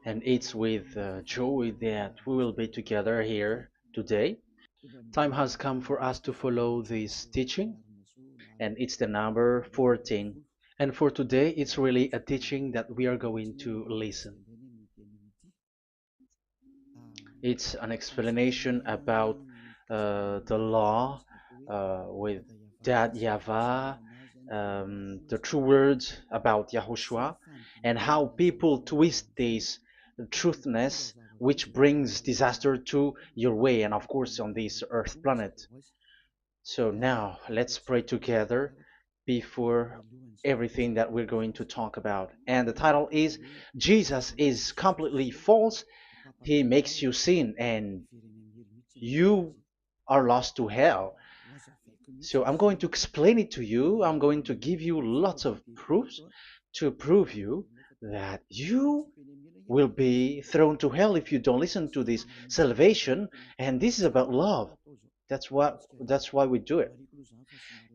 And it's with joy that we will be together here today. Time has come for us to follow this teaching, and it's the number 14. And for today, it's really a teaching that we are going to listen. It's an explanation about the law with that YAHVAH, the true words about YAHOSHUAH, and how people twist this truthness which brings disaster to your way and of course on this earth planet. So now let's pray together before everything that we're going to talk about. And the title is Jesus is completely false. He makes you sin and you are lost to hell. So I'm going to explain it to you. I'm going to give you lots of proofs to prove you that you will be thrown to hell if you don't listen to this salvation. And this is about love. That's why we do it.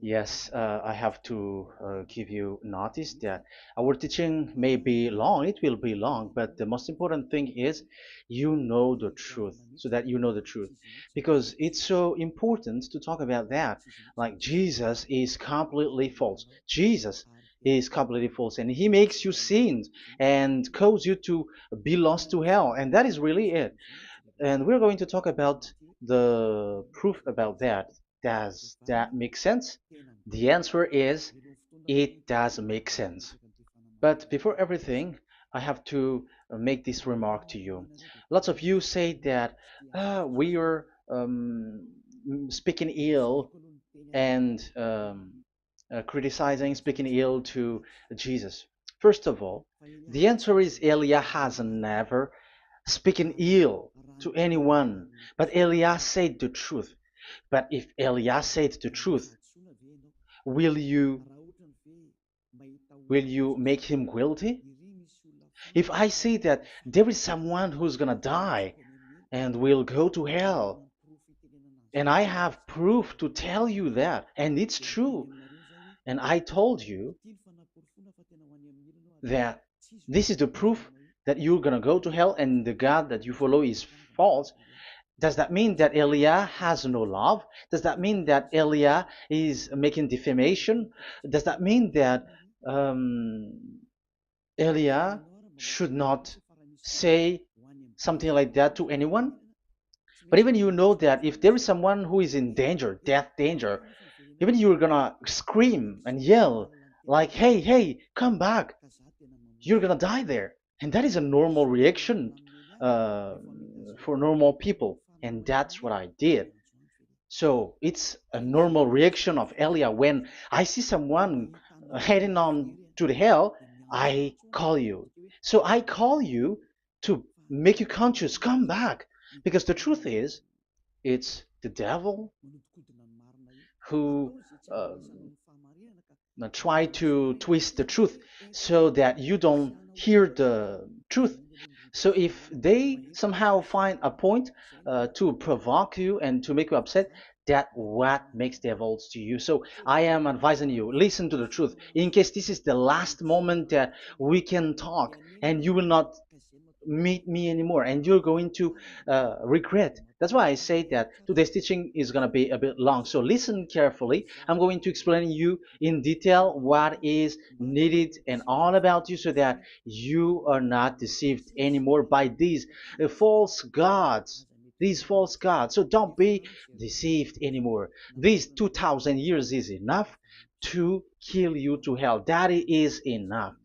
Yes, I have to give you notice that our teaching may be long, it will be long, but the most important thing is you know the truth, so that you know the truth. Because it's so important to talk about that. Like Jesus is completely false. Jesus is completely false, and he makes you sin and cause you to be lost to hell, and that is really it. And we're going to talk about the proof about that. Does that make sense? The answer is it does make sense. But before everything, I have to make this remark to you. Lots of you say that we are speaking ill and criticizing, speaking ill to Jesus. First of all, the answer is Elia has never speaking ill to anyone, but Elia said the truth. But if Elia said the truth, will you will you make him guilty? If I say that there is someone who's gonna die and will go to hell, and I have proof to tell you that, and it's true, and I told you that this is the proof that you're gonna go to hell and the God that you follow is false, does that mean that Elia has no love? Does that mean that Elia is making defamation? Does that mean that um, Elia should not say something like that to anyone? But even you know that if there is someone who is in danger, death danger, even you're gonna scream and yell like, "Hey, hey, come back! You're gonna die there." And that is a normal reaction uh, for normal people, and that's what I did. So it's a normal reaction of Elia. When I see someone heading on to the hell, I call you. So I call you to make you conscious, come back. Because the truth is, it's the devil who try to twist the truth so that you don't hear the truth. So if they somehow find a point to provoke you and to make you upset, that what makes devils to you. So I am advising you, listen to the truth. In case this is the last moment that we can talk and you will not meet me anymore and you're going to regret. That's why I say that today's teaching is going to be a bit long, so listen carefully. I'm going to explain you in detail what is needed and all about you so that you are not deceived anymore by false gods these false gods. So don't be deceived anymore. These 2000 years is enough to kill you to hell. That is enough.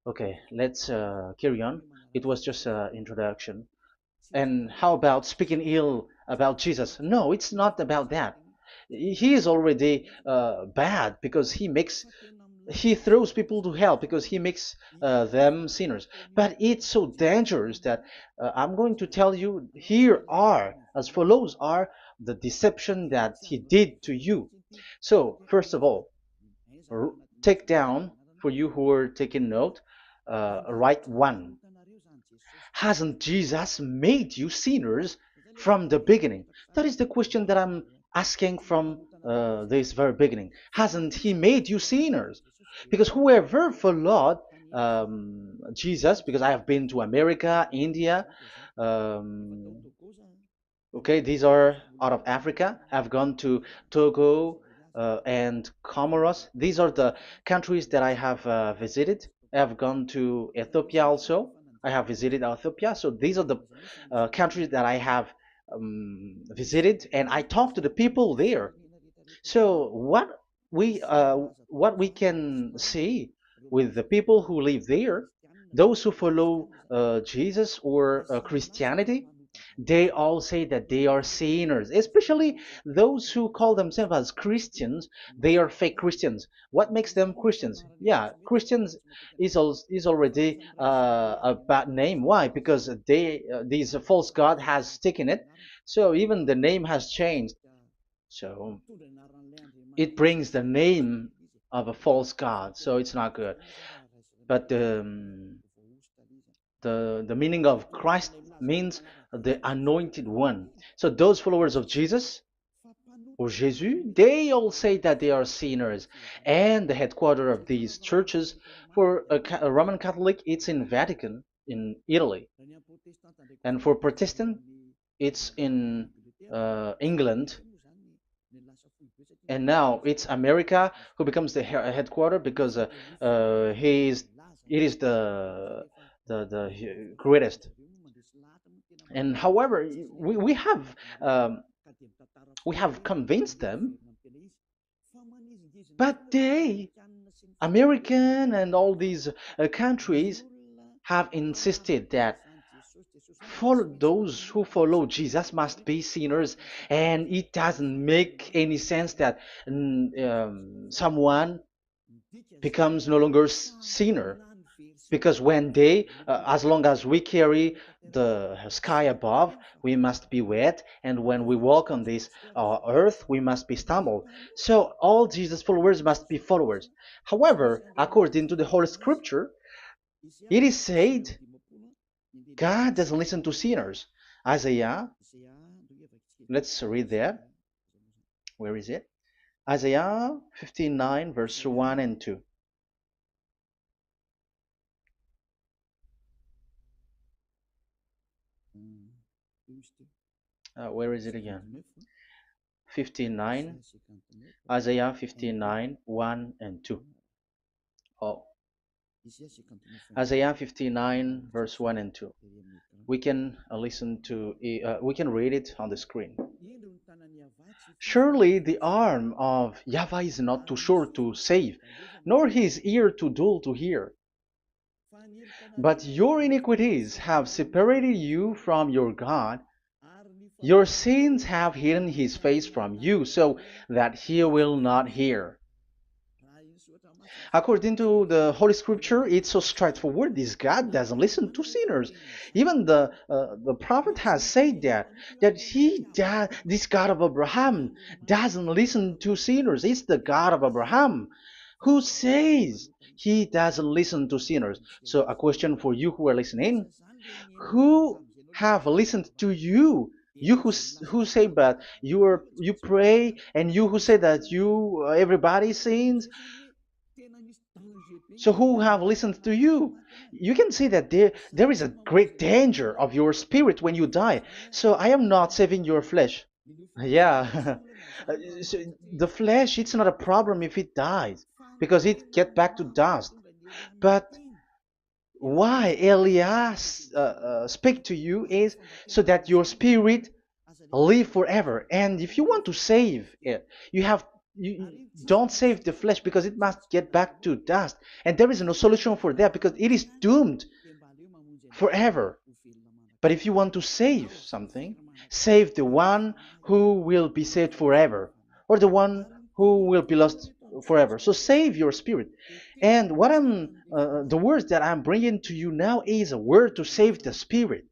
Okay, let's carry on. It was just an introduction. And how about speaking ill about Jesus? No, it's not about that. He is already bad because he throws people to hell because he makes them sinners. But it's so dangerous that I'm going to tell you here are as follows are the deception that he did to you. So first of all, take down for you who are taking note. Write one. Hasn't Jesus made you sinners from the beginning? That is the question that I'm asking from this very beginning. Hasn't he made you sinners? Because whoever followed Jesus, because I have been to America, India. Um, okay, these are out of Africa. I've gone to Togo and Comoros. These are the countries that I have visited. I've gone to Ethiopia also. I have visited Ethiopia. So these are the countries that I have visited, and I talked to the people there. So what we can see with the people who live there, those who follow Jesus or Christianity, they all say that they are sinners, especially those who call themselves as Christians. They are fake Christians. What makes them Christians? Yeah, Christians is already a bad name. Why? Because these false god has taken it. So even the name has changed. So it brings the name of a false god. So it's not good. But the meaning of Christ means the anointed one. So those followers of Jesus or Jesus, they all say that they are sinners. And the headquarters of these churches for a Roman Catholic, it's in Vatican in Italy, and for Protestant, it's in England. And now it's America who becomes the headquarter because he is it is the greatest. And however, we have we have convinced them, but they, American and all these countries, have insisted that for those who follow Jesus must be sinners, and it doesn't make any sense that someone becomes no longer sinner, because when they as long as we carry the sky above, we must be wet, and when we walk on this earth, we must be stumbled. So all Jesus followers must be followers. However, according to the Holy Scripture, it is said God doesn't listen to sinners. Isaiah, let's read that. Where is it? Isaiah 59 verse 1 and 2. Where is it again? 59, Isaiah 59, 1 and 2. Oh, Isaiah 59, verse 1 and 2. We can we can read it on the screen. Surely the arm of Yahweh is not too short to save, nor his ear too dull to hear. But your iniquities have separated you from your God. Your sins have hidden his face from you, so that he will not hear. According to the Holy Scripture, it's so straightforward. This God doesn't listen to sinners. Even the prophet has said that this God of Abraham doesn't listen to sinners. It's the God of Abraham who says he doesn't listen to sinners. So a question for you who are listening: who have listened to you? You who say but you pray, and you who say that you everybody sins. So who have listened to you? You can see that there is a great danger of your spirit when you die. So I am not saving your flesh. Yeah. So the flesh, it's not a problem if it dies, because it get back to dust. But why Elias speak to you is so that your spirit live forever. And if you want to save it, you don't save the flesh, because it must get back to dust, and there is no solution for that because it is doomed forever. But if you want to save something, save the one who will be saved forever, or the one who will be lost forever. So save your spirit. And the words that I'm bringing to you now is a word to save the spirit.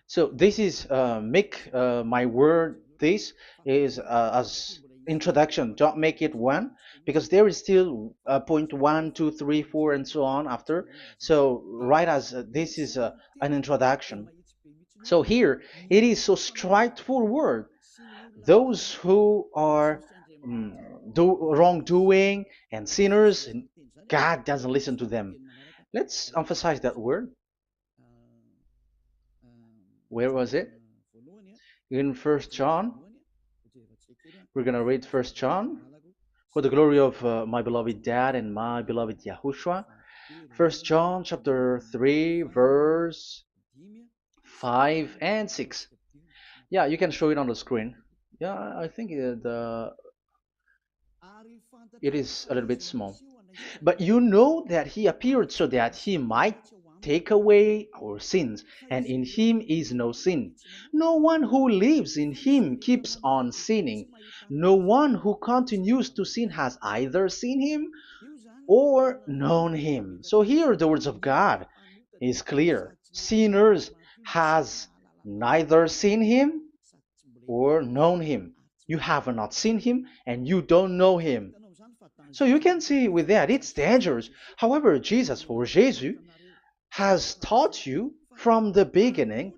So this is make my word. This is as introduction. Don't make it one, because there is still point one, two, three, four, and so on after. So write as this is an introduction. So here it is so straightforward. Those who are do wrongdoing and sinners, God doesn't listen to them. Let's emphasize that word. Where was it? In First John. We're gonna read First John. For the glory of my beloved Dad and my beloved Yahushua. First John chapter 3, verse 5 and 6. Yeah, you can show it on the screen. Yeah, I think it is a little bit small. But you know that he appeared so that he might take away our sins, and in him is no sin. No one who lives in him keeps on sinning. No one who continues to sin has either seen him or known him. So here the words of God is clear. Sinners has neither seen him or known him. You have not seen him and you don't know him. So you can see with that it's dangerous. However, Jesus or Jesus has taught you from the beginning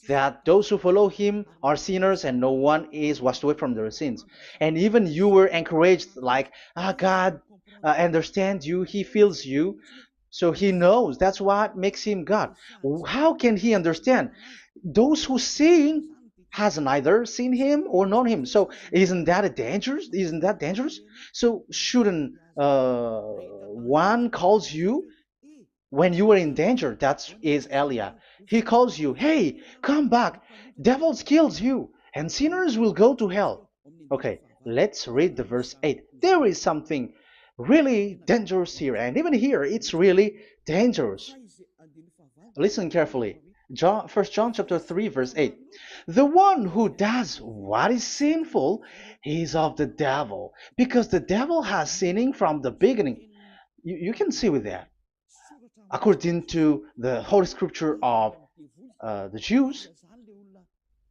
that those who follow him are sinners and no one is washed away from their sins. And even you were encouraged like, God understands you, he feels you, so he knows. That's what makes him God. How can he understand? Those who sin has neither seen him or known him. So isn't that a dangerous? Isn't that dangerous? So shouldn't one calls you when you are in danger? That is Elia. He calls you, hey, come back. Devils kills you, and sinners will go to hell. Okay, let's read the verse 8. There is something really dangerous here, and even here it's really dangerous. Listen carefully. John, 1 John chapter 3 verse 8. The one who does what is sinful is of the devil, because the devil has sinning from the beginning. You can see with that. According to the Holy Scripture of the Jews,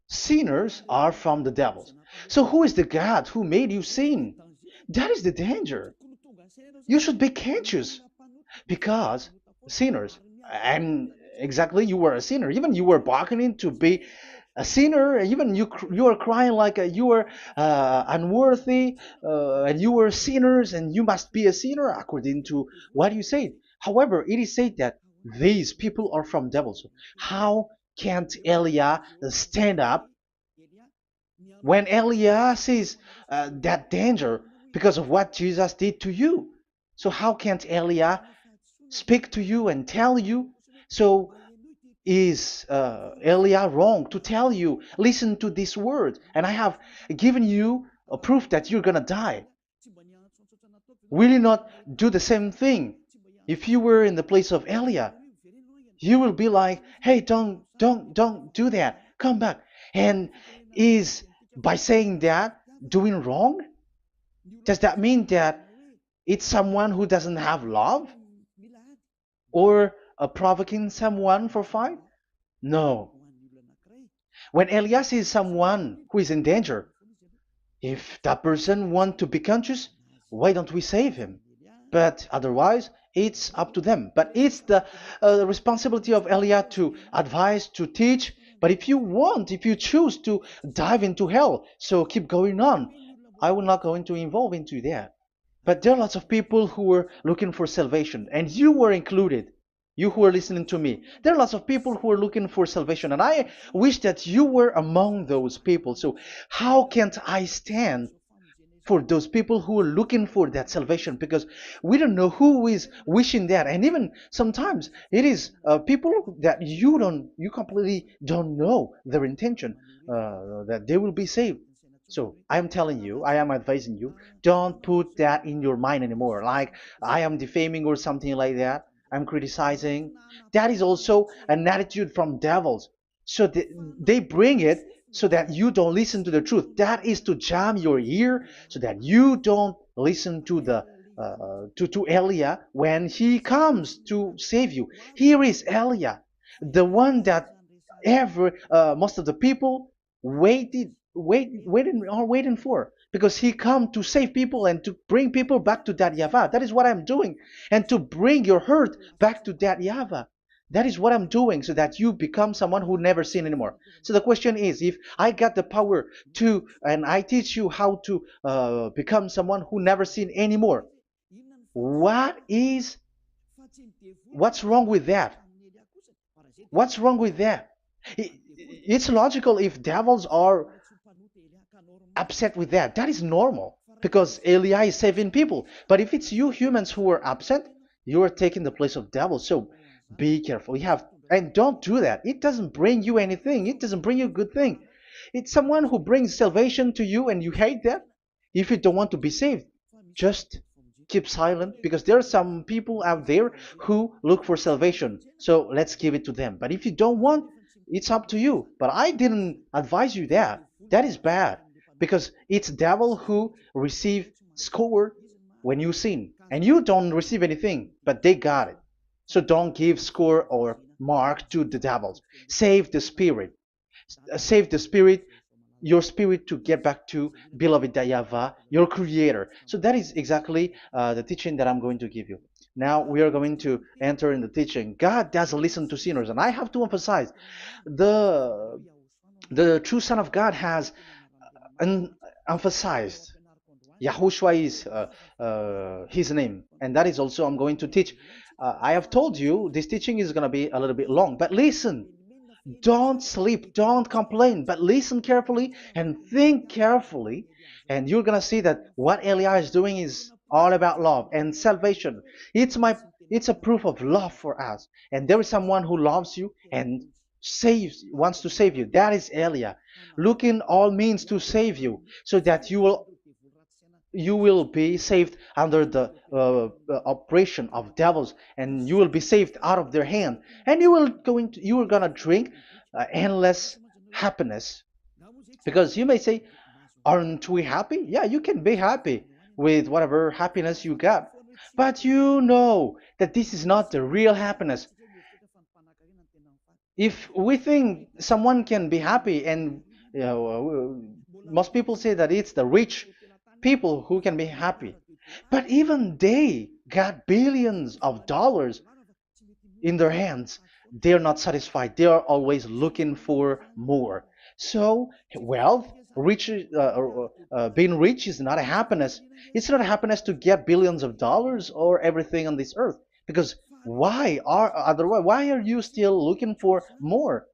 sinners are from the devils. So who is the God who made you sin? That is the danger. You should be conscious because sinners, and exactly you were a sinner. Even you were bargaining to be a sinner. Even you are crying like you were unworthy, and you were sinners, and you must be a sinner according to what you said. However, it is said that these people are from devils. How can't Elia stand up when Elia sees that danger because of what Jesus did to you? So how can't Elia speak to you and tell you? So is Elia wrong to tell you, listen to this word, and I have given you a proof that you're gonna die? Will you not do the same thing? If you were in the place of Elia, you will be like, hey, don't do that. Come back. And is by saying that doing wrong? Does that mean that it's someone who doesn't have love? Or provoking someone for fight? No. When Elias sees someone who is in danger, if that person wants to be conscious, why don't we save him? But otherwise, it's up to them. But it's the responsibility of Elia to advise, to teach. But if you choose to dive into hell, so keep going on. I will not go into involve into that. But there are lots of people who were looking for salvation, and you were included. You who are listening to me, there are lots of people who are looking for salvation, and I wish that you were among those people. So, how can't I stand for those people who are looking for that salvation? Because we don't know who is wishing that, and even sometimes it is people that you completely don't know their intention that they will be saved. So I am telling you, I am advising you, don't put that in your mind anymore. Like I am defaming or something like that. I'm criticizing. That is also an attitude from devils. So they bring it so that you don't listen to the truth. That is to jam your ear so that you don't listen to the to Elia when he comes to save you. Here is Elia, the one that ever most of the people waiting for, because he come to save people and to bring people back to that Yahvah. That is what I'm doing, and to bring your hurt back to that Yahvah. That is what I'm doing, so that you become someone who never sin anymore. So the question is, if I got the power to, and I teach you how to become someone who never sin anymore, What is what's wrong with that? What's wrong with that? It's logical if devils are upset with that. That is normal because Eli is saving people. But if it's you humans who are upset, you are taking the place of devils. So be careful. You have and don't do that. It doesn't bring you anything. It doesn't bring you a good thing. It's someone who brings salvation to you and you hate that. If you don't want to be saved, just keep silent because there are some people out there who look for salvation. So let's give it to them. But if you don't want, it's up to you. But I didn't advise you that. That is bad because it's devil who receive score when you sin and you don't receive anything, but they got it. So don't give score or mark to the devils. Save the spirit. Save the spirit, your spirit to get back to beloved Yahweh, your creator. So that is exactly the teaching that I'm going to give you. Now we are going to enter in the teaching. God doesn't listen to sinners, and I have to emphasize the the true Son of God has emphasized. Yahushua is his name, and that is also I'm going to teach. I have told you this teaching is going to be a little bit long, but listen. Don't sleep, don't complain, but listen carefully and think carefully, and you're gonna see that what Elia is doing is all about love and salvation. It's my it's a proof of love for us, and there is someone who loves you and wants to save you. That is Elia, looking all means to save you, so that you will be saved under the oppression of devils, and you will be saved out of their hand, and you are gonna drink endless happiness. Because you may say, aren't we happy? Yeah, you can be happy with whatever happiness you got, but you know that this is not the real happiness. If we think someone can be happy, and most people say that it's the rich people who can be happy, but even they got billions of dollars in their hands, they're not satisfied. They are always looking for more. So wealth, being rich is not a happiness. It's not a happiness to get billions of dollars or everything on this earth. Because why are you still looking for more?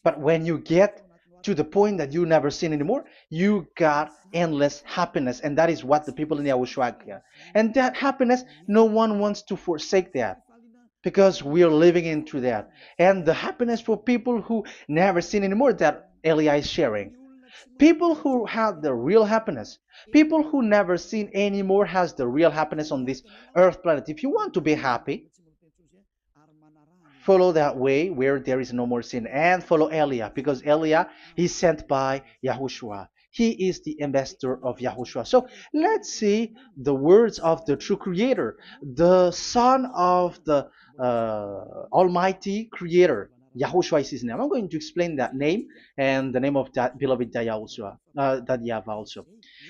But when you get to the point that you never sin anymore, you got endless happiness, and that is what the people in Yahushua get. And that happiness, no one wants to forsake that because we are living into that. And the happiness for people who never sin anymore that Elia is sharing. People who have the real happiness, people who never sin anymore has the real happiness on this earth planet. If you want to be happy, follow that way where there is no more sin and follow Elia because Elia is sent by Yahushua. He is the ambassador of Yahushua. So let's see the words of the true creator, the son of the almighty creator. Yahushua is his name. I'm going to explain that name and the name of that beloved Yahushua, that Yahweh also.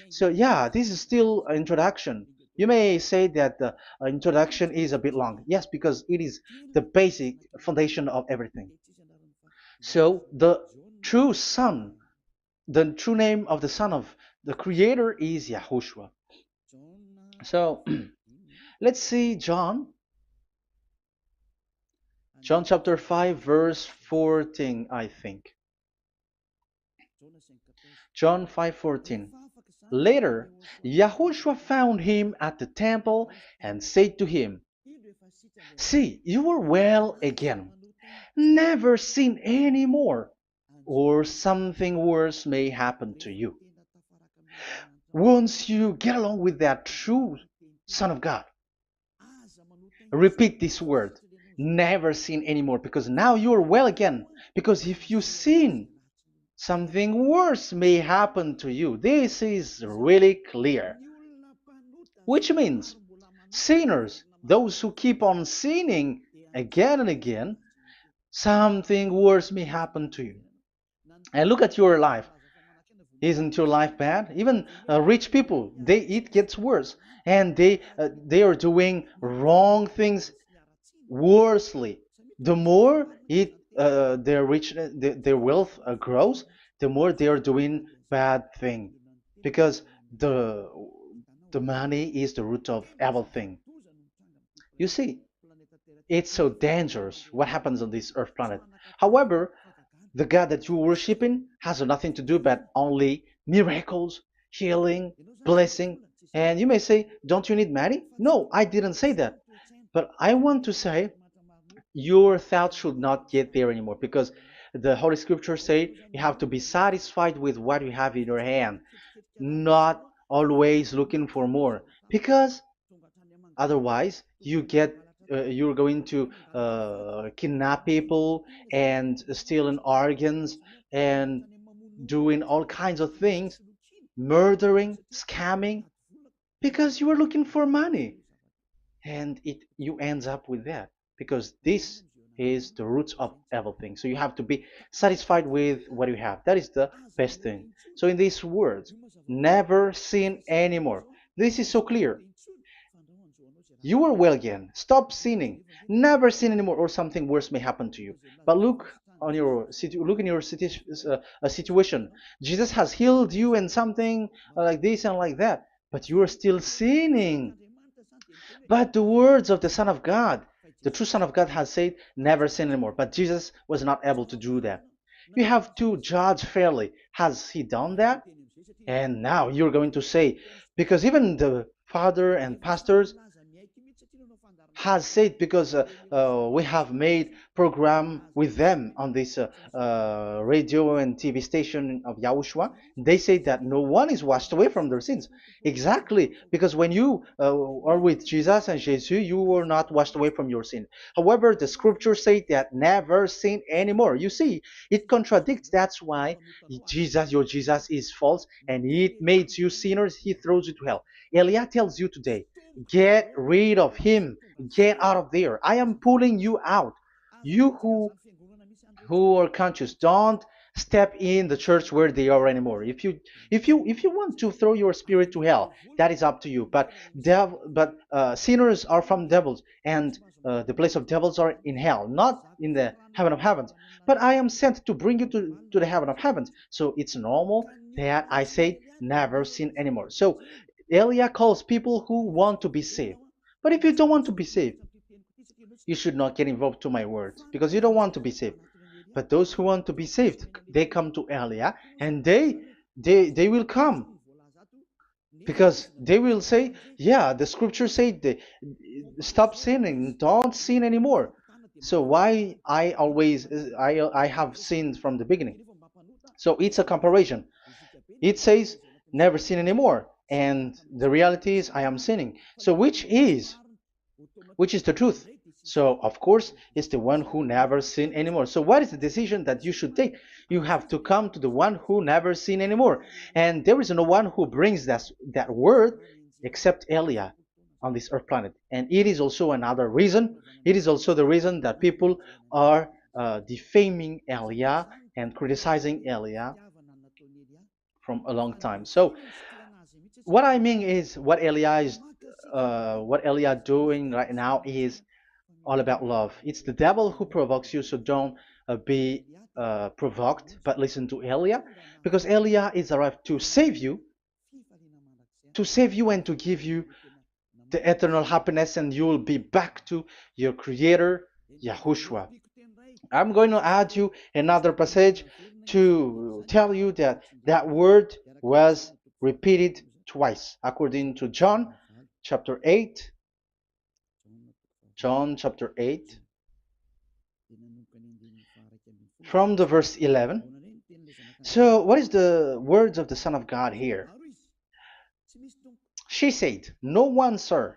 So yeah, this is still an introduction. You may say that the introduction is a bit long. Yes, because it is the basic foundation of everything. So the true name of the Son of the Creator is Yahushua. So let's see John chapter 5 verse 14, I think. John 5:14. Later, Yahushua found him at the temple and said to him, "See, you are well again. Never sin any more, or something worse may happen to you." Once you get along with that true Son of God, repeat this word. Never sin anymore, because now you are well again. Because if you sin, something worse may happen to you. This is really clear. Which means sinners, those who keep on sinning again and again, something worse may happen to you. And look at your life. Isn't your life bad? Even rich people, it gets worse, and they are doing wrong things worsely. The more their rich their wealth grows, the more they are doing bad thing, because the the money is the root of everything. You see, it's so dangerous what happens on this earth planet. However, the God that you're worshiping has nothing to do but only miracles, healing, blessing. And you may say, don't you need money? No, I didn't say that. But I want to say your thoughts should not get there anymore because the Holy Scriptures say you have to be satisfied with what you have in your hand, not always looking for more. Because otherwise, you're going to kidnap people and stealing organs and doing all kinds of things, murdering, scamming, because you are looking for money, and it you ends up with that because this is the roots of everything. So you have to be satisfied with what you have. That is the best thing. So in these words, never sin anymore. This is so clear. You are well again. Stop sinning. Never sin anymore, or something worse may happen to you. But look in your situation. Jesus has healed you and something like this and like that, but you are still sinning. But the words of the Son of God, the true Son of God, has said, "Never sin anymore." But Jesus was not able to do that. You have to judge fairly. Has he done that? And now you're going to say, because even the father and pastors has said, because we have made program with them on this radio and TV station of Yahushua, they say that no one is washed away from their sins. Exactly, because when you are with Jesus and Jesus, you are not washed away from your sin. However, the scriptures say that never sin anymore. You see, it contradicts. That's why your Jesus is false, and it makes you sinners. He throws you to hell. Elia tells you today, get rid of him. Get out of there. I am pulling you out. You who are conscious, don't step in the church where they are anymore. If you want to throw your spirit to hell, that is up to you. But sinners are from devils, and the place of devils are in hell, not in the heaven of heavens. But I am sent to bring you to the heaven of heavens. So it's normal that I say never sin anymore. So Elia calls people who want to be saved. But if you don't want to be saved, you should not get involved to my words because you don't want to be saved. But those who want to be saved, they come to Elia, and they will come because they will say, yeah, the scriptures say stop sinning, don't sin anymore. So why I have sinned from the beginning? So it's a comparison. It says never sin anymore, and the reality is I am sinning. So which is the truth? So, of course, it's the one who never sinned anymore. So, what is the decision that you should take? You have to come to the one who never sinned anymore. And there is no one who brings that word except Elia on this earth planet. And it is also another reason. It is also the reason that people are defaming Elia and criticizing Elia from a long time. So, what I mean is what Elia doing right now is all about love. It's the devil who provokes you, so don't be provoked, but listen to Elia, because Elia is arrived to save you and to give you the eternal happiness, and you will be back to your Creator, Yahushua. I'm going to add you another passage to tell you that that word was repeated twice, according to chapter 8, John chapter 8, from the verse 11. So, what is the words of the Son of God here? She said, "No one, sir."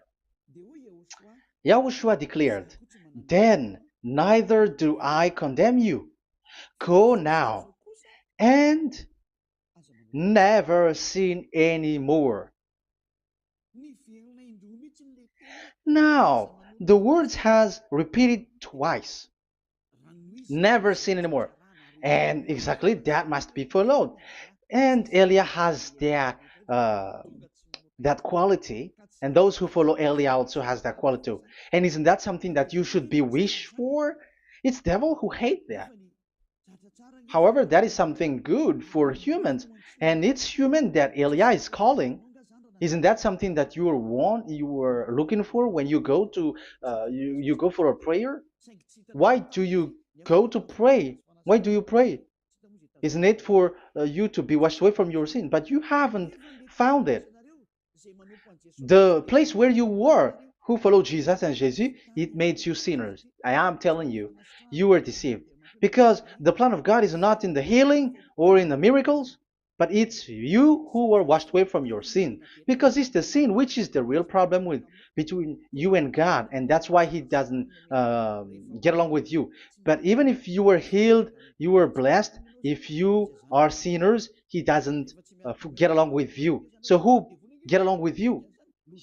Yahushua declared, "Then neither do I condemn you. Go now and never sin any more." Now, the words has repeated twice. Never sin anymore. And exactly that must be followed. And Elia has that quality, and those who follow Elia also has that quality too. And isn't that something that you should be wish for? It's devil who hate that. However, that is something good for humans, and it's human that Elia is calling. Isn't that something that you were looking for when you go to you go for a prayer? Why do you go to pray? Why do you pray? Isn't it for you to be washed away from your sin? But you haven't found it. The place where you were, who followed Jesus and Jesus, it made you sinners. I am telling you, you were deceived. Because the plan of God is not in the healing or in the miracles, but it's you who were washed away from your sin. Because it's the sin which is the real problem with between you and God, and that's why He doesn't get along with you. But even if you were healed, you were blessed. If you are sinners, He doesn't get along with you. So who get along with you?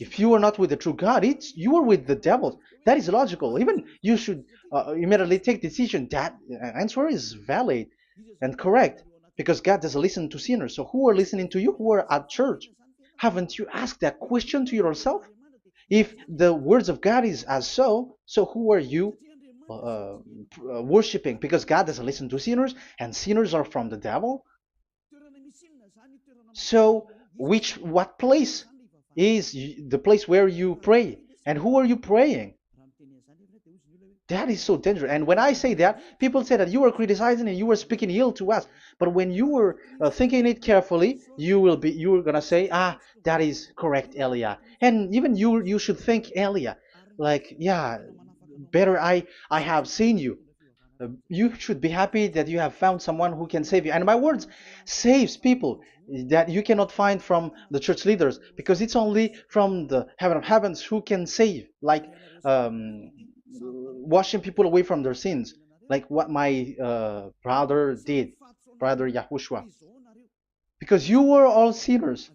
If you are not with the true God, it's you are with the devil. That is logical. Even you should immediately take decision. That answer is valid and correct because God doesn't listen to sinners. So who are listening to you? Who are at church? Haven't you asked that question to yourself? If the words of God is as so who are you worshiping? Because God doesn't listen to sinners, and sinners are from the devil. So, what place is the place where you pray? And who are you praying? That is so dangerous. And when I say that, people say that you are criticizing and you are speaking ill to us. But when you were thinking it carefully, you are gonna say, ah, that is correct, Elia. And even you should think, Elia, like, yeah, better I have seen you. You should be happy that you have found someone who can save you. And my words saves people that you cannot find from the church leaders because it's only from the heaven of heavens who can save, like washing people away from their sins, like what my brother did, brother Yahushua. Because you were all sinners.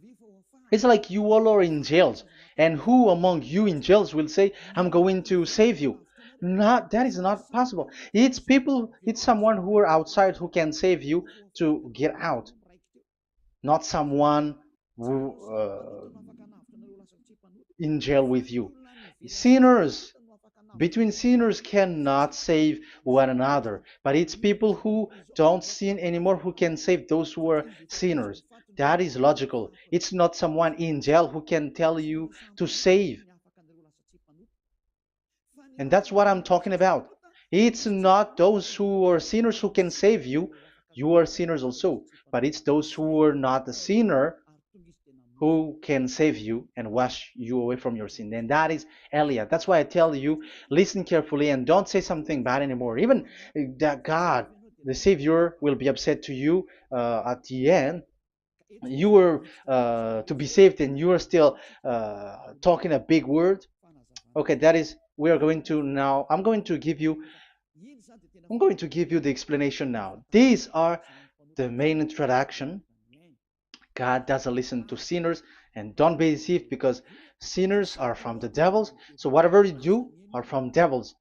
It's like you all are in jails. And who among you in jails will say, I'm going to save you? Not that is not possible. It's people, it's someone who are outside who can save you to get out, not someone who in jail with you. Sinners, between sinners cannot save one another, but it's people who don't sin anymore who can save those who are sinners. That is logical. It's not someone in jail who can tell you to save. And that's what I'm talking about. It's not those who are sinners who can save you. You are sinners also. But it's those who are not a sinner who can save you and wash you away from your sin. And that is Elia. That's why I tell you, listen carefully and don't say something bad anymore. Even that God, the Savior, will be upset to you at the end. You were to be saved and you are still talking a big word. Okay, that is, we are going to now, I'm going to give you the explanation now. These are the main introduction. God doesn't listen to sinners, and don't be deceived because sinners are from the devils. So whatever you do are from devils.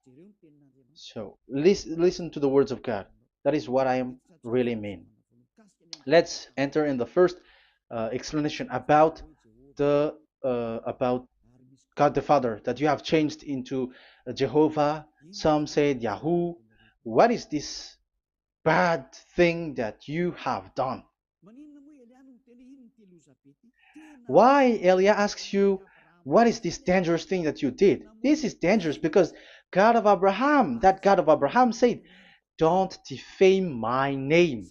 So listen to the words of God. That is what I am really mean. Let's enter in the first explanation about God the Father that you have changed into Jehovah. Some said Yahoo. What is this bad thing that you have done? Why Elia asks you, what is this dangerous thing that you did? This is dangerous because God of Abraham, that God of Abraham said, don't defame my name.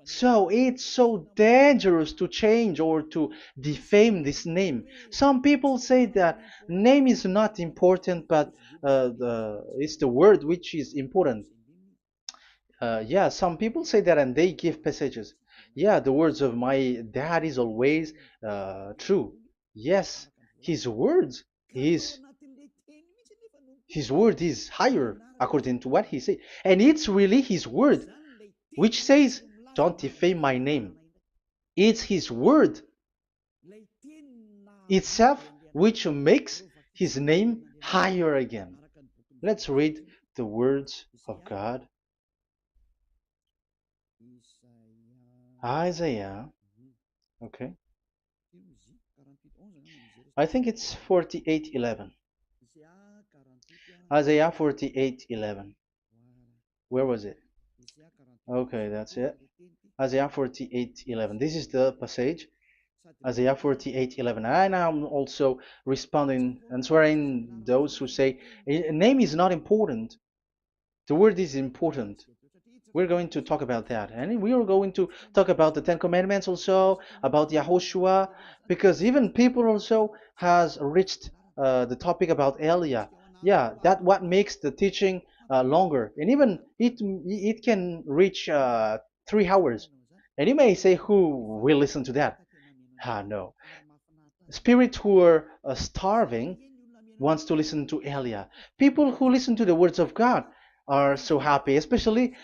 So it's so dangerous to change or to defame this name. Some people say that name is not important, but it's the word which is important. Yeah, some people say that and they give passages. Yeah, the words of my dad is always true. Yes, his words, his his word is higher according to what he said. And it's really his word which says, don't defame my name. It's his word itself which makes his name higher again. Let's read the words of God. Isaiah, okay. I think it's 48:11. Isaiah 48:11. Where was it? Okay, that's it. Isaiah 48:11. This is the passage. Isaiah 48:11. And I'm also responding, answering those who say a name is not important. The word is important. We're going to talk about that. And we are going to talk about the Ten Commandments also, about Yahushua, because even people also has reached the topic about Elia. Yeah, that what makes the teaching longer. And even it can reach 3 hours. And you may say, who will listen to that? Ah, no. Spirits who are starving wants to listen to Elia. People who listen to the words of God are so happy, especially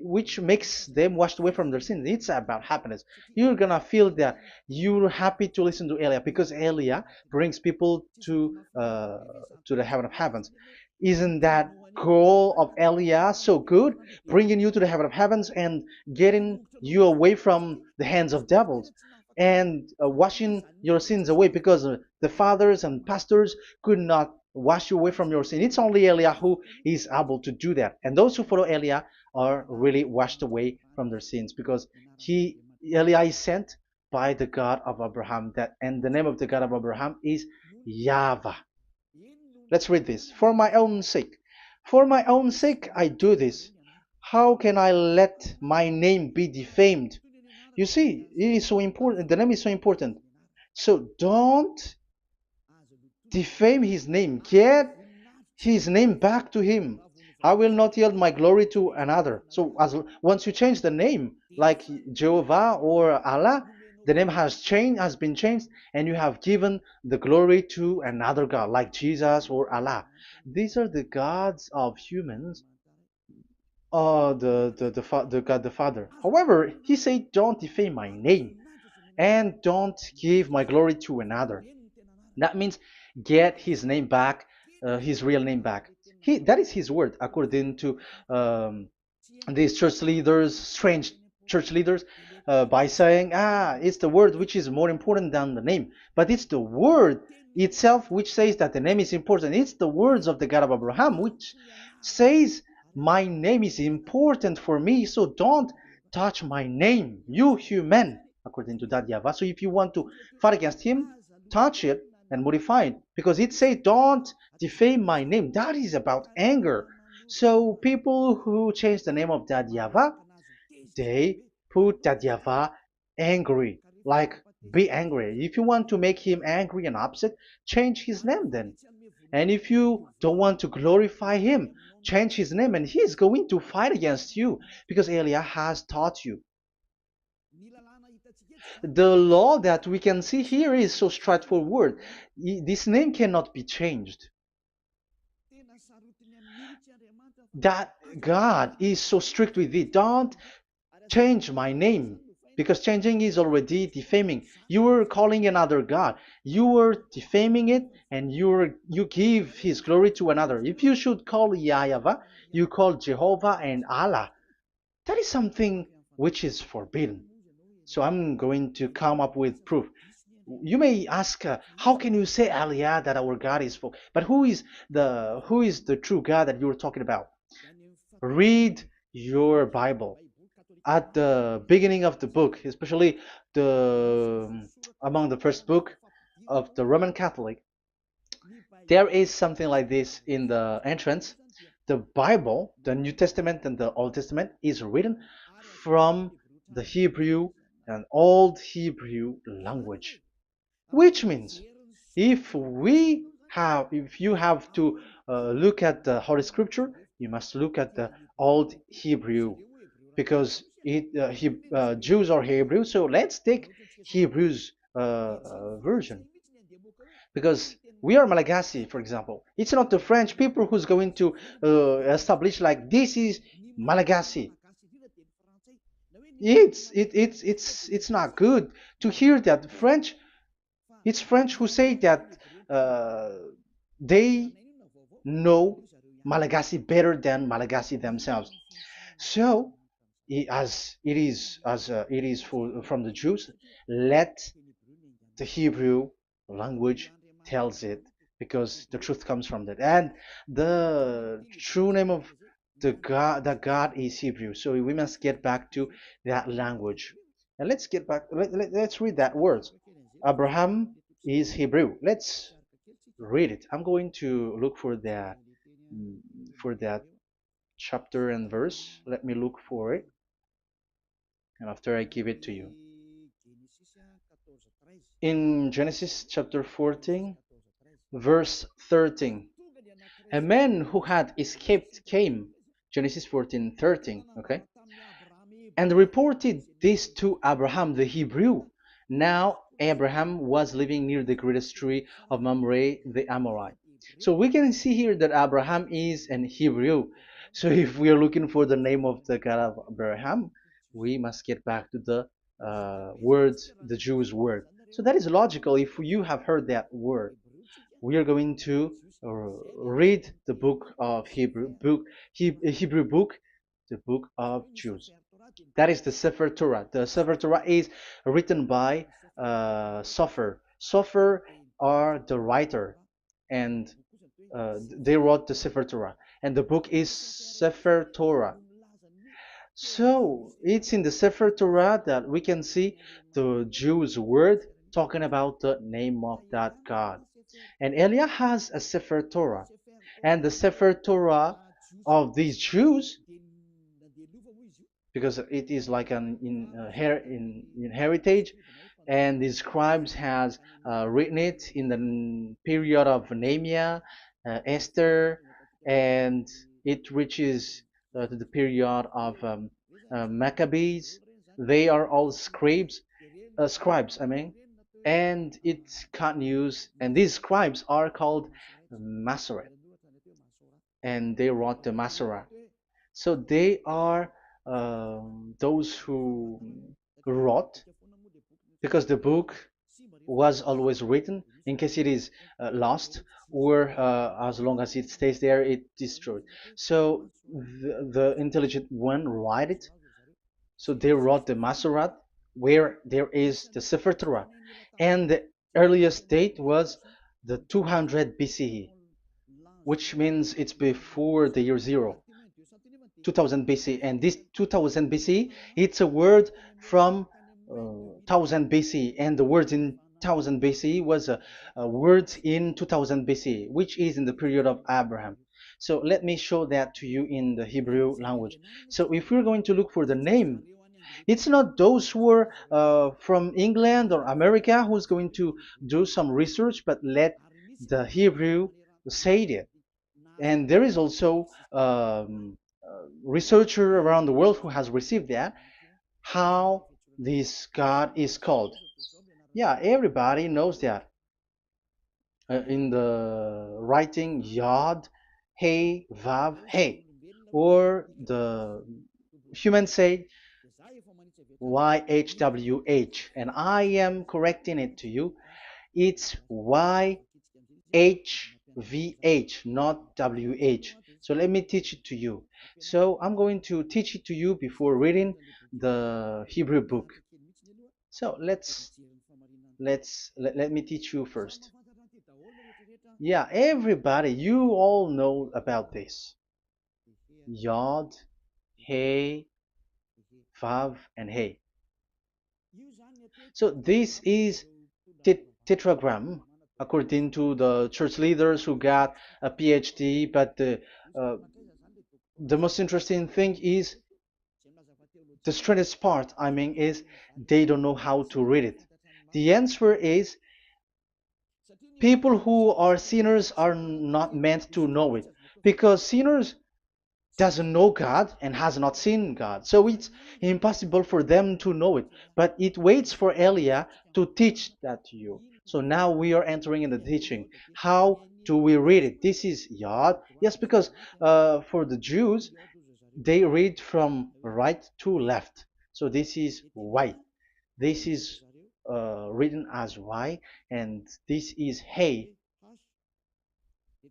which makes them washed away from their sins. It's about happiness. You're gonna feel that you're happy to listen to Elia because Elia brings people to the heaven of heavens. Isn't that goal of Elia so good, bringing you to the heaven of heavens and getting you away from the hands of devils? And washing your sins away because the fathers and pastors could not wash you away from your sin. It's only Elia who is able to do that. And those who follow Elia are really washed away from their sins because Elia is sent by the God of Abraham. That and the name of the God of Abraham is YAHVAH. Let's read this. For my own sake. For my own sake I do this. How can I let my name be defamed? You see, it is so important. The name is so important. So don't defame his name. Get his name back to him. I will not yield my glory to another. So as once you change the name, like Jehovah or Allah, the name has been changed, and you have given the glory to another God, like Jesus or Allah. These are the gods of humans, the God the Father. However, he said, "Don't defame my name, and don't give my glory to another." That means get his name back, his real name back. That is his word, according to um, these church leaders, strange church leaders, by saying, it's the word which is more important than the name. But it's the word itself which says that the name is important. It's the words of the God of Abraham which says, my name is important for me, so don't touch my name, you human, according to that Yahweh. So if you want to fight against him, touch it and modify it, because it says, don't defame my name. That is about anger. So people who change the name of that Yahweh, they put that Yahweh angry, like be angry. If you want to make him angry and upset, change his name then. And if you don't want to glorify him, change his name and he is going to fight against you because Elia has taught you. The law that we can see here is so straightforward. This name cannot be changed. That God is so strict with it. Don't change my name, because changing is already defaming. You are calling another God. You are defaming it, and you give his glory to another. If you should call Yahweh, you call Jehovah and Allah. That is something which is forbidden. So I'm going to come up with proof. You may ask, how can you say Aliyah that our God is for? But who is the true God that you're talking about? Read your Bible at the beginning of the book, especially the among the first book of the Roman Catholic. There is something like this in the entrance. The Bible, the New Testament and the Old Testament, is written from the Hebrew and Old Hebrew language, which means if you have to look at the Holy Scripture, you must look at the Old Hebrew, because Jews are Hebrew. So let's take Hebrew's version, because we are Malagasy, for example. It's not the French people who's going to establish like this is Malagasy. It's not good to hear that French. It's French who say that uh, they know Malagasy better than Malagasy themselves. So, as it is from the Jews, let the Hebrew language tells it, because the truth comes from that, and the true name of the God is Hebrew. So we must get back to that language. And let's get back. Let's read that word. Abraham is Hebrew. Let's read it. I'm going to look mm, for that chapter and verse. Let me look for it, and after I give it to you. In Genesis chapter 14, verse 13, a man who had escaped came, Genesis 14:13, okay, and reported this to Abraham the Hebrew. Now Abraham was living near the greatest tree of Mamre the Amorite. So we can see here that Abraham is an Hebrew. So if we are looking for the name of the God of Abraham, we must get back to the word, the Jews' word. So that is logical. If you have heard that word, we are going to read the book of Hebrew book, the book of Jews. That is the Sefer Torah. The Sefer Torah is written by Sofer. Sofer are the writer, and they wrote the Sefer Torah, and the book is Sefer Torah. So it's in the Sefer Torah that we can see the Jews' word talking about the name of that God. And Elia has a Sefer Torah, and the Sefer Torah of these Jews, because it is like an in heritage, and the scribes has written it in the period of Nehemiah, Esther, and it reaches to the period of Maccabees. They are all scribes, I mean, and it continues, and these scribes are called Masoret, and they wrote the Masorah. So they are those who wrote, because the book was always written in case it is lost, or as long as it stays there, it destroyed. So the intelligent one write it. So they wrote the Masorat, where there is the Sefer Torah, and the earliest date was the 200 BCE, which means it's before the year zero. 2000 BC, and this 2000 BC, it's a word from 1000 BC, and the word in 1000 BC was a word in 2000 BC, which is in the period of Abraham. So let me show that to you in the Hebrew language. So if we're going to look for the name, it's not those who are from England or America who's going to do some research, but let the Hebrew say it. And there is also researcher around the world who has received that, how this God is called. Yeah, everybody knows that. In the writing Yod, Hey, Vav, Hey, or the human say YHWH, and I am correcting it to you. It's YHVH, not WH. So let me teach it to you. So I'm going to teach it to you before reading the Hebrew book. So let me teach you first. Yeah, everybody, you all know about this. Yod, Hey, Vav, and Hey. So this is tetragram, according to the church leaders who got a PhD. But the most interesting thing is, the strangest part, I mean, is they don't know how to read it. The answer is, people who are sinners are not meant to know it, because sinners doesn't know God and has not seen God. So it's impossible for them to know it. But it waits for Elia to teach that to you. So now we are entering in the teaching. How do we read it? This is Yod. Yes, because for the Jews, they read from right to left. So this is Y. This is written as Y, and this is Hey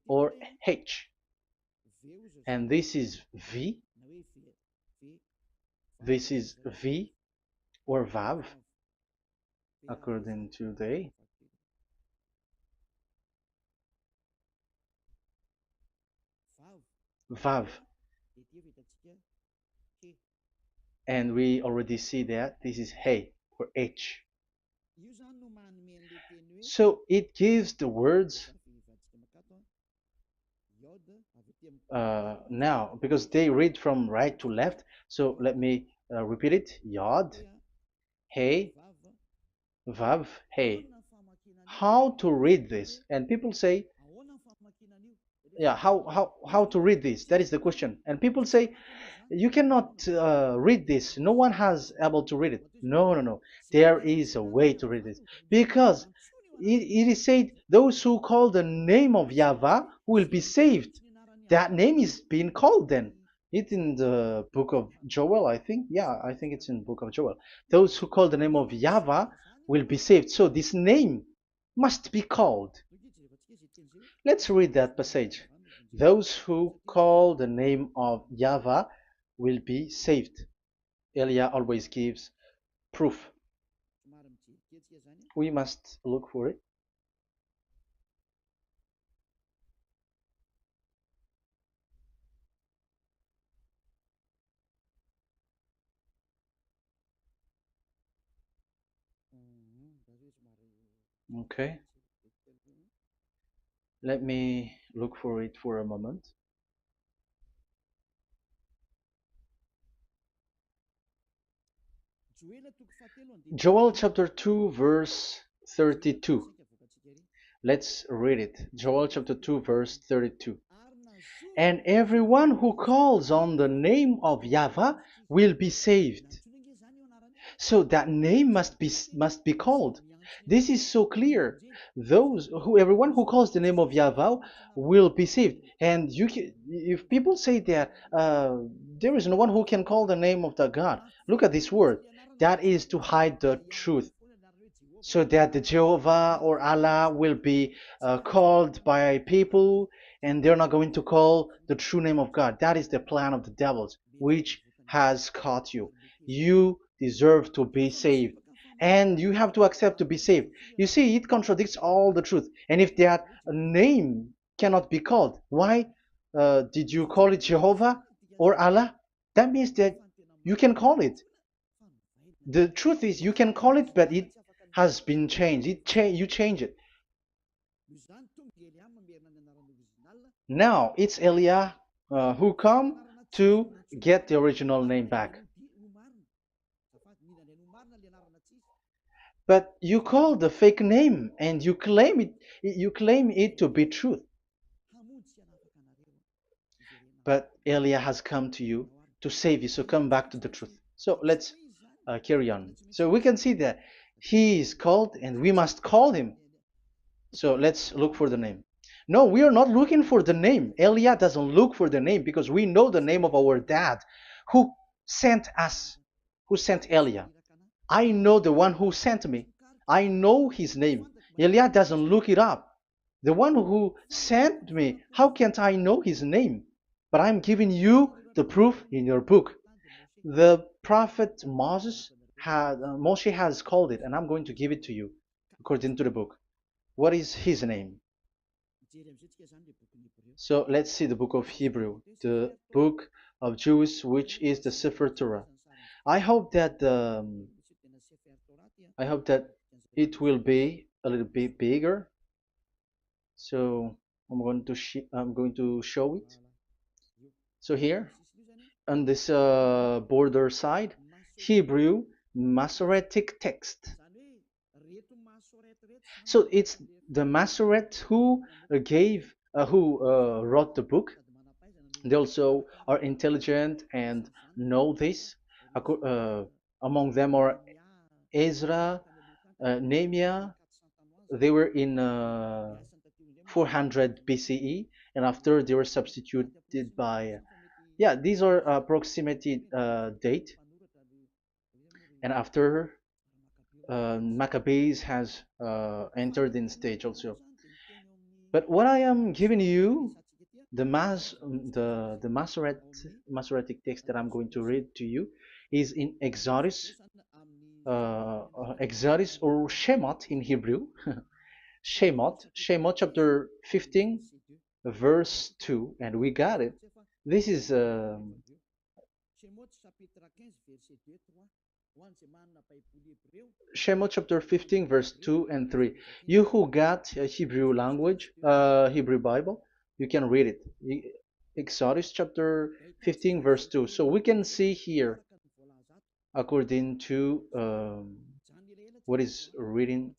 or H. And this is V. This is V or Vav, according to the Vav. And we already see that this is Hey. or H. So it gives the words now because they read from right to left. So let me repeat it. Yod, Hey, Vav, Hey. How to read this? And people say, yeah, how to read this? That is the question. And people say, you cannot read this. No one has able to read it. No, no, no. There is a way to read this because it is said those who call the name of Yahweh will be saved. That name is being called then. It's in the book of Joel, I think. Yeah, I think it's in the book of Joel. Those who call the name of Yahweh will be saved. So this name must be called. Let's read that passage. Those who call the name of Yahweh will be saved. Elia always gives proof. We must look for it. Okay. Let me look for it for a moment. Joel chapter 2 verse 32. Let's read it. Joel chapter 2 verse 32. And everyone who calls on the name of Yahweh will be saved. So that name must be called. This is so clear. Everyone who calls the name of Yahweh will be saved. And if people say that there is no one who can call the name of the God, look at this word. That is to hide the truth, so that the Jehovah or Allah will be called by people, and they're not going to call the true name of God. That is the plan of the devils, which has caught you. You deserve to be saved, and you have to accept to be saved. You see, it contradicts all the truth. And if that name cannot be called, why did you call it Jehovah or Allah? That means that you can call it. The truth is, you can call it, but it has been changed. You change it. Now it's Elia who come to get the original name back. But you call the fake name and you claim it. You claim it to be truth. But Elia has come to you to save you. So come back to the truth. So let's carry on. So we can see that he is called and we must call him. So let's look for the name. No, we are not looking for the name. Elia doesn't look for the name because we know the name of our dad who sent us, who sent Elia. I know the one who sent me. I know his name. Elia doesn't look it up. The one who sent me, how can't I know his name? But I'm giving you the proof in your book. The prophet Moshe has called it, and I'm going to give it to you according to the book. What is his name? So let's see the book of Hebrew, the book of Jews, which is the Sefer Torah. I hope that it will be a little bit bigger. So I'm going to show it. So here on this border side, Hebrew Masoretic text. So it's the Masoret who wrote the book. They also are intelligent and know this. Among them are Ezra, Nehemiah. They were in 400 BCE, and after they were substituted by, yeah, these are approximated date. And after Maccabees has entered in stage also. But what I am giving you, the Masoretic text that I'm going to read to you, is in Exodus, Exodus or Shemot in Hebrew, Shemot chapter 15, verse 2, and we got it. This is Shemot chapter 15, verse 2 and 3. You who got a Hebrew language, Hebrew Bible, you can read it. Exodus chapter 15, verse 2. So we can see here, according to what is reading.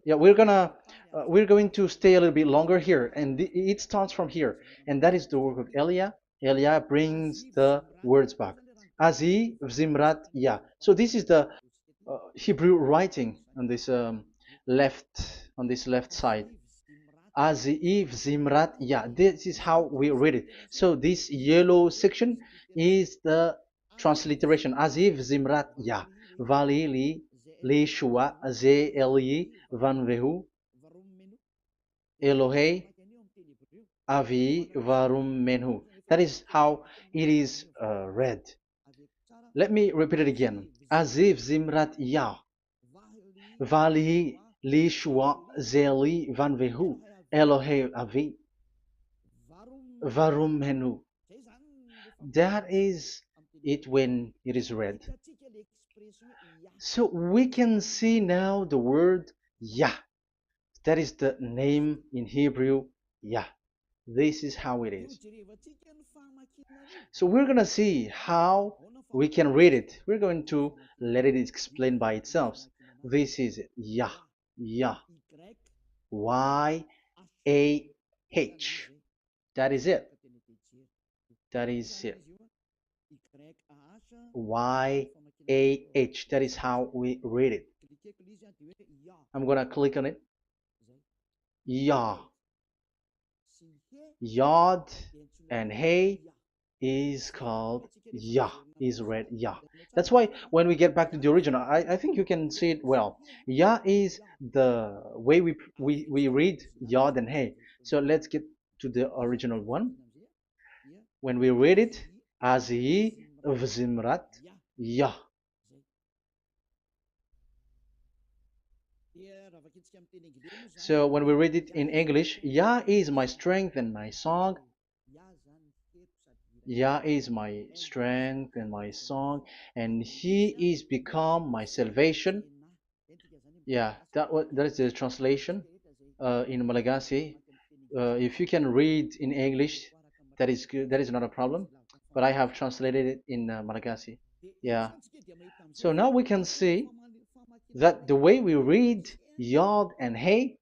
Yeah, we're going to stay a little bit longer here, and it starts from here, and that is the work of Eliah. Eliah brings the words back. Azi Zimrat Ya. So this is the Hebrew writing on this left side. Aziv Zimrat Ya. This is how we read it. So this yellow section is the transliteration. Aziv Zimrat Ya. Valili li Shua Ze Eli Van Vehu Elohei Avi Varum Menhu. That is how it is read. Let me repeat it again. Aziv Zimrat Ya. Vali li Shua Zeli Van Vehu Elohei Avi Varum Menhu. That is it when it is read. So we can see now the word Yah. That is the name in Hebrew, Yah. This is how it is. So we're going to see how we can read it. We're going to let it explain by itself. This is it. Yah. Yah. Y-A-H. That is it. That is it. Y-A-H. That is how we read it. I'm going to click on it. Yah. Yod and Hey is called Yah, is read Yah. That's why when we get back to the original, I think you can see it well. Yah is the way we read Yod and Hey. So let's get to the original one. When we read it, Azi Vzimrat Yah. So when we read it in English, Yah is my strength and my song. Yah is my strength and my song, and He is become my salvation. Yeah, that is the translation in Malagasy. If you can read in English, that is good. That is not a problem. But I have translated it in Malagasy. Yeah. So now we can see that the way we read Yod and Hey,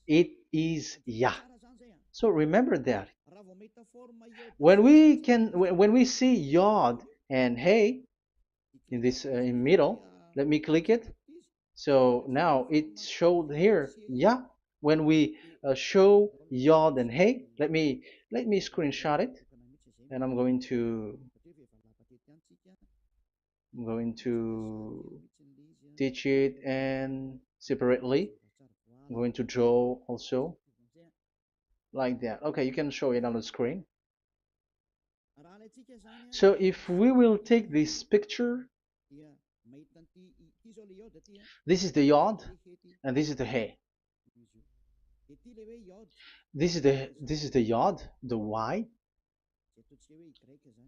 it is Yah. So remember that when we see Yod and Hey in this in middle, let me click it. So now it showed here, yeah. When we show Yod and Hey, let me screenshot it, and I'm going to teach it and separately. I'm going to draw also like that. Okay, you can show it on the screen. So if we will take this picture, this is the Yod and this is the Hey. This is the Yod, the Y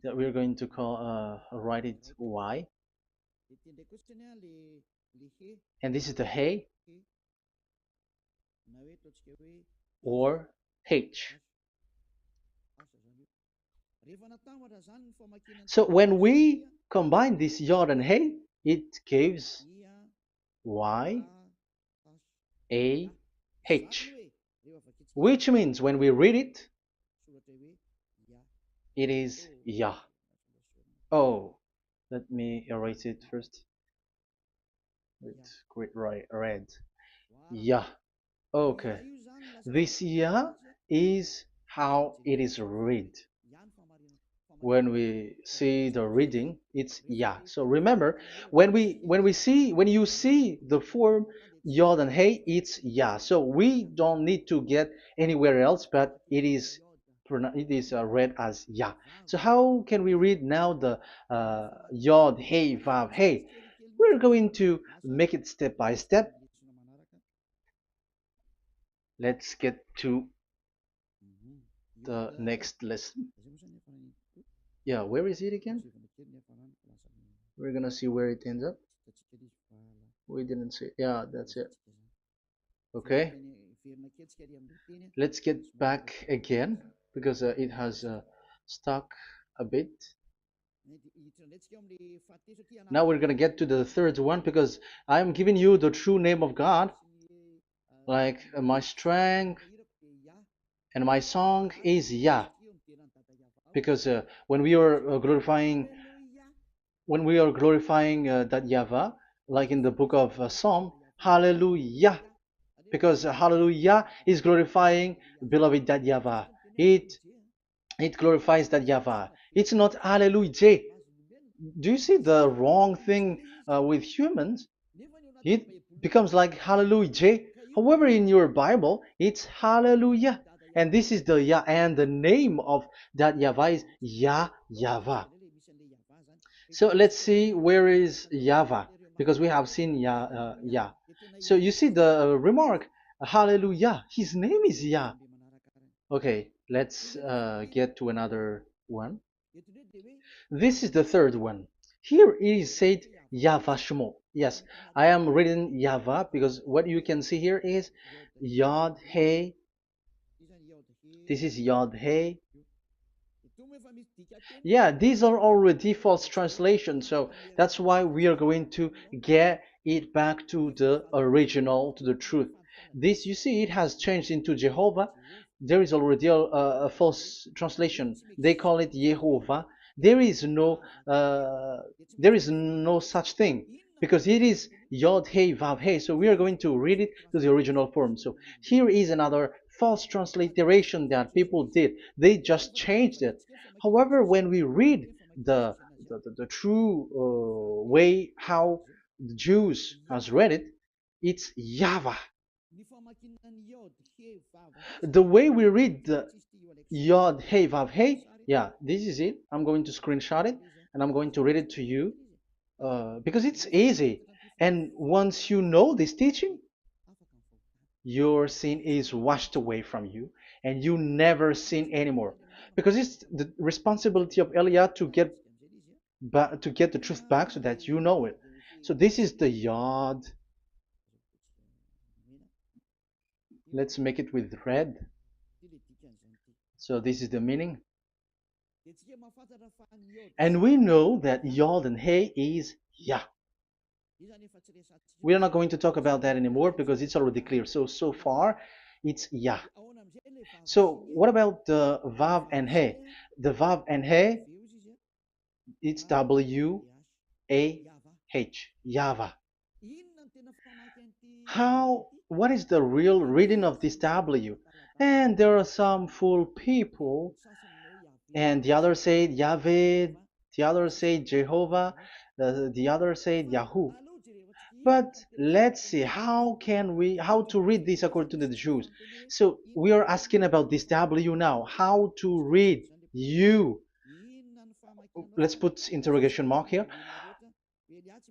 that we're going to call write it Y, and this is the Hey or H. So when we combine this Yod and Hey, it gives Y A H, which means when we read it, it is Yah. Oh, let me erase it first with great red. Yah. Okay. This Yah is how it is read. When we see the reading, it's Yah. So remember, when you see the form Yod and Hey, it's Yah. So we don't need to get anywhere else, but it is read as Yah. So how can we read now the Yod, Hey, Vav, Hey? We're going to make it step by step. Let's get to the next lesson. Yeah, where is it again? We're gonna see where it ends up. We didn't see. Yeah, that's it. Okay. Let's get back again because it has stuck a bit. Now we're gonna get to the third one because I'm giving you the true name of God, like my strength and my song is Yah, because when we are glorifying that Yahweh, like in the book of Psalm, Hallelujah, because Hallelujah is glorifying beloved that Yahweh. It it glorifies that Yahweh. It's not Hallelujah. Do you see the wrong thing with humans? It becomes like Hallelujah. However, in your Bible, it's Hallelujah. And this is the Yah, and the name of that Yahweh is Yahweh. So let's see where is Yahweh, because we have seen Yah. So you see the remark, Hallelujah. His name is Yah. Okay, let's get to another one. This is the third one. Here it is said YAHVAH. Yes, I am reading Yahvah because what you can see here is Yod Hey. This is Yod Hey. Yeah, these are already false translations, so that's why we are going to get it back to the original, to the truth. This, you see, it has changed into Jehovah. There is already a false translation. They call it Yehovah. There is no, uh, there is no such thing because it is Yod Hey Vav Hey. So we are going to read it to the original form. So here is another false transliteration that people did. They just changed it. However, when we read the true way how the Jews has read it, it's Yahweh. The way we read the Yod Hey Vav Hey, yeah, this is it. I'm going to screenshot it and I'm going to read it to you because it's easy. And once you know this teaching, your sin is washed away from you and you never sin anymore. Because it's the responsibility of Eliah to get the truth back so that you know it. So this is the Yod. Let's make it with red. So this is the meaning. And we know that Yod and Hey is Yah. We are not going to talk about that anymore because it's already clear. So far, it's Yah. So what about the Vav and He? The Vav and He, it's W-A-H, Yahvah. What is the real reading of this W? And there are some fool people, and the others say Yahweh, the others say Jehovah, the others say Yahoo. But let's see how to read this according to the Jews. So we are asking about this W now. How to read you? Let's put interrogation mark here.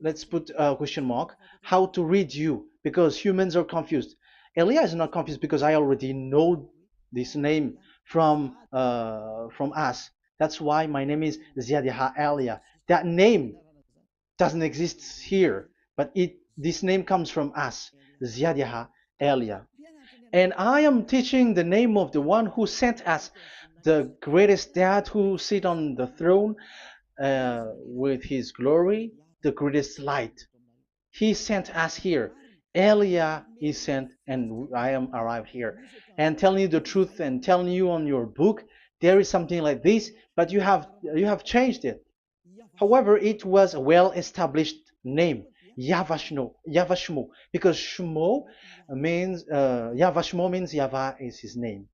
Let's put a question mark. How to read you? Because humans are confused. Elia is not confused because I already know this name from us. That's why my name is Ziadiha Elia. That name doesn't exist here, but this name comes from us, Ziadiha Elia. And I am teaching the name of the one who sent us, the greatest dad who sit on the throne with his glory, the greatest light. He sent us here. Elia is sent, and I am arrived here. And telling you the truth and telling you on your book, there is something like this, but you have changed it. However, it was a well-established name, YAHVAH, because Shmo means YAHVAH means Yahweh is his name.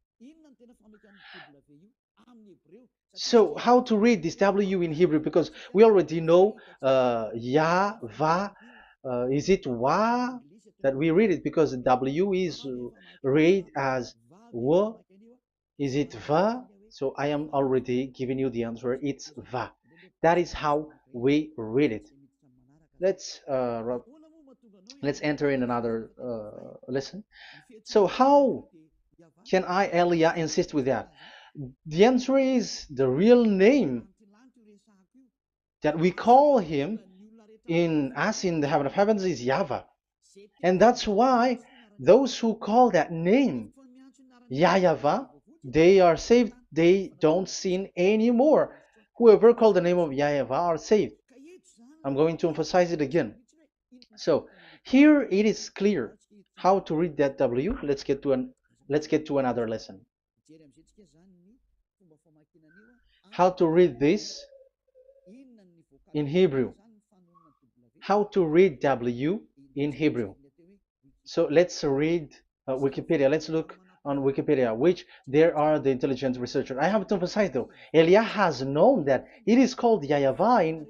So how to read this W in Hebrew? Because we already know Yahvah. Is it Wa that we read it? Because the W is read as W. Is it Va? So I am already giving you the answer. It's Va. That is how we read it. Let's enter in another lesson. So how can I, Elia, insist with that? The answer is the real name that we call him in as in the heaven of heavens is YAHVAH. And that's why those who call that name YAHVAH, they are saved. They don't sin anymore. Whoever called the name of YAHVAH are saved. I'm going to emphasize it again. So here it is clear how to read that W. Let's get to another lesson. How to read this in Hebrew. How to read W in Hebrew. So let's read Wikipedia. Let's look on Wikipedia, which there are the intelligent researchers. I have to emphasize though, Elia has known that it is called YAHVAH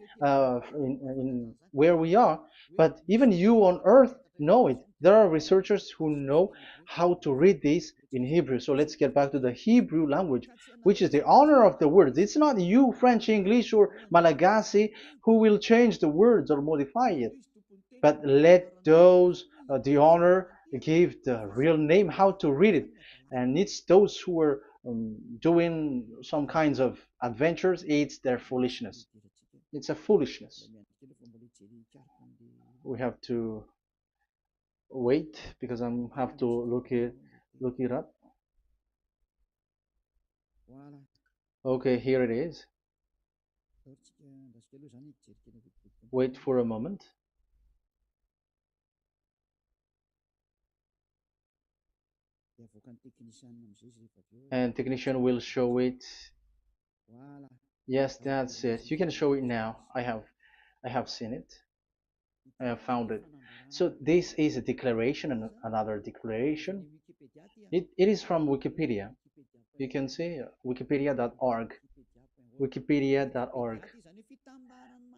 in where we are, but even you on earth know it. There are researchers who know how to read this in Hebrew. So let's get back to the Hebrew language, which is the honor of the words. It's not you, French, English, or Malagasy, who will change the words or modify it, but let those the honor give the real name how to read it, and it's those who are doing some kinds of adventures. It's their foolishness. It's a foolishness. We have to wait because I have to look it up. Okay, here it is. Wait for a moment. And technician will show it. Yes, that's it. You can show it now. I have seen it. I have found it. So this is a declaration and another declaration. It is from Wikipedia. You can see wikipedia.org. Wikipedia.org.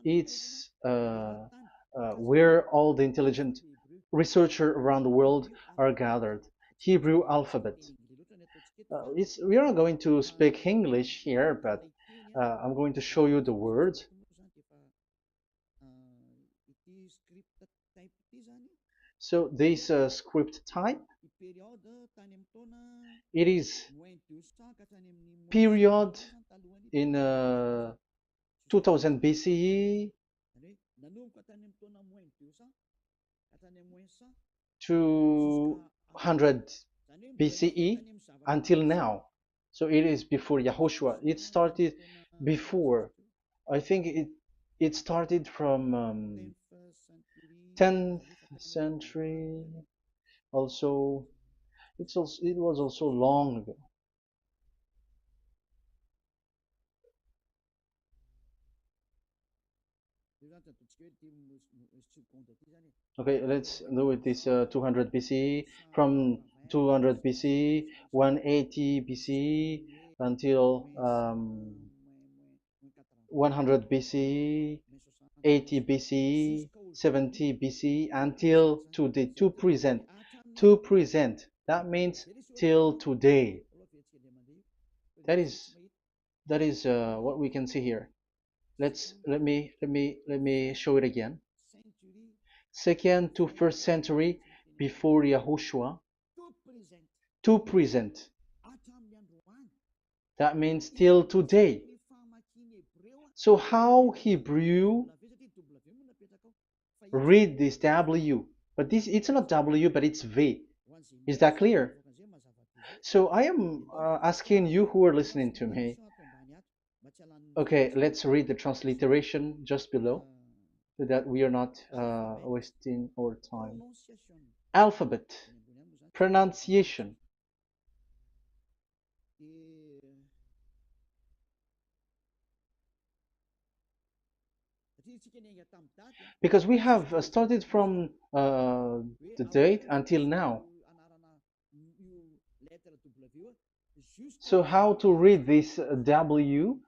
It's where all the intelligent researchers around the world are gathered. Hebrew alphabet. We are not going to speak English here, but I'm going to show you the words. So this script type, it is period in 2000 BCE, 200 BCE until now. So it is before Yahushua. It started before. I think it started from 10th century. Also, it was also long ago. Okay, let's do it this 200 BCE, from 200 BCE, 180 BCE until 100 BCE, 80 BCE, 70 BCE until today, to present. To present. That means till today. That is what we can see here. Let me show it again. Second to first century before Yahushua, to present. That means till today. So how Hebrew read this W? But this it's not W, but it's V. Is that clear? So I am asking you who are listening to me. Okay, let's read the transliteration just below, so that we are not wasting our time. Alphabet, pronunciation. Because we have started from the date until now. So how to read this W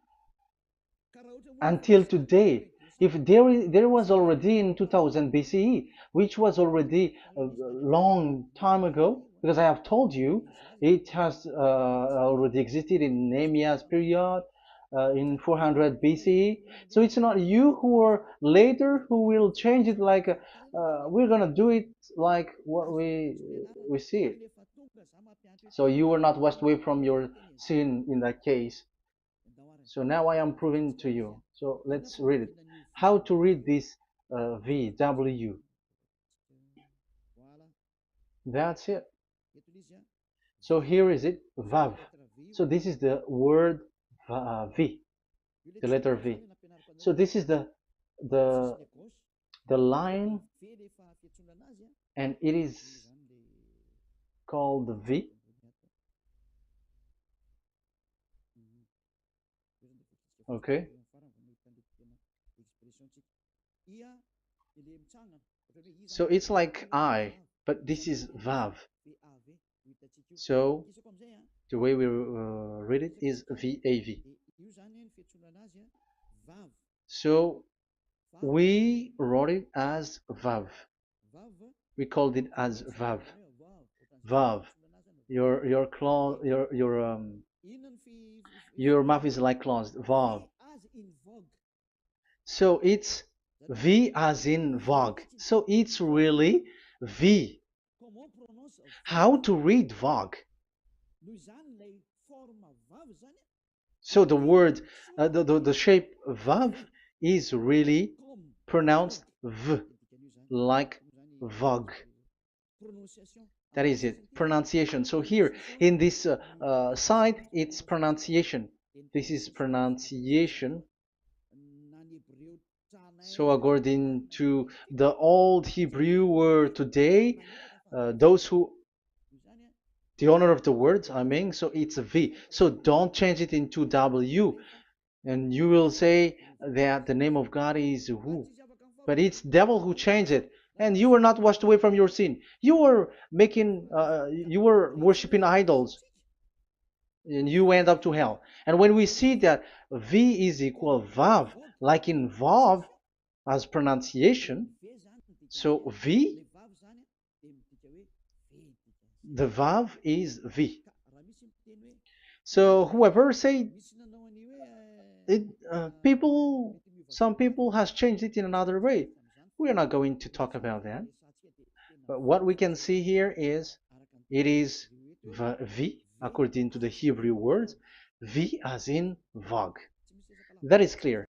until today? If there was already in 2000 BCE, which was already a long time ago, because I have told you it has already existed in Nehemiah's period, in 400 BCE. So it's not you who are later who will change it, like we're gonna do it like what we see it. So you were not washed away from your sin in that case. So now I am proving to you. So let's read it. How to read this V, W. That's it. So here is it, VAV. So this is the word V, the letter V. So this is the the line, and it is called V. Okay. So it's like I, but this is VAV. So the way we read it is VAV. So we wrote it as VAV. We called it as VAV. VAV. Your mouth is like closed. VAV. So it's V as in Vogue. So it's really V. How to read Vogue? So the word, the shape Vav is really pronounced V, like Vogue. That is it, pronunciation. So here in this side, it's pronunciation. This is pronunciation. So according to the old Hebrew word today, those who the owner of the words, I mean, so it's a V. So don't change it into W, and you will say that the name of God is who, but it's devil who changed it, and you were not washed away from your sin. You were you were worshiping idols, and you went up to hell. And when we see that V is equal Vav, like in Vav as pronunciation, so V, the Vav is V. So whoever say it, some people has changed it in another way. We are not going to talk about that. But what we can see here is it is V according to the Hebrew words, V as in Vog. That is clear.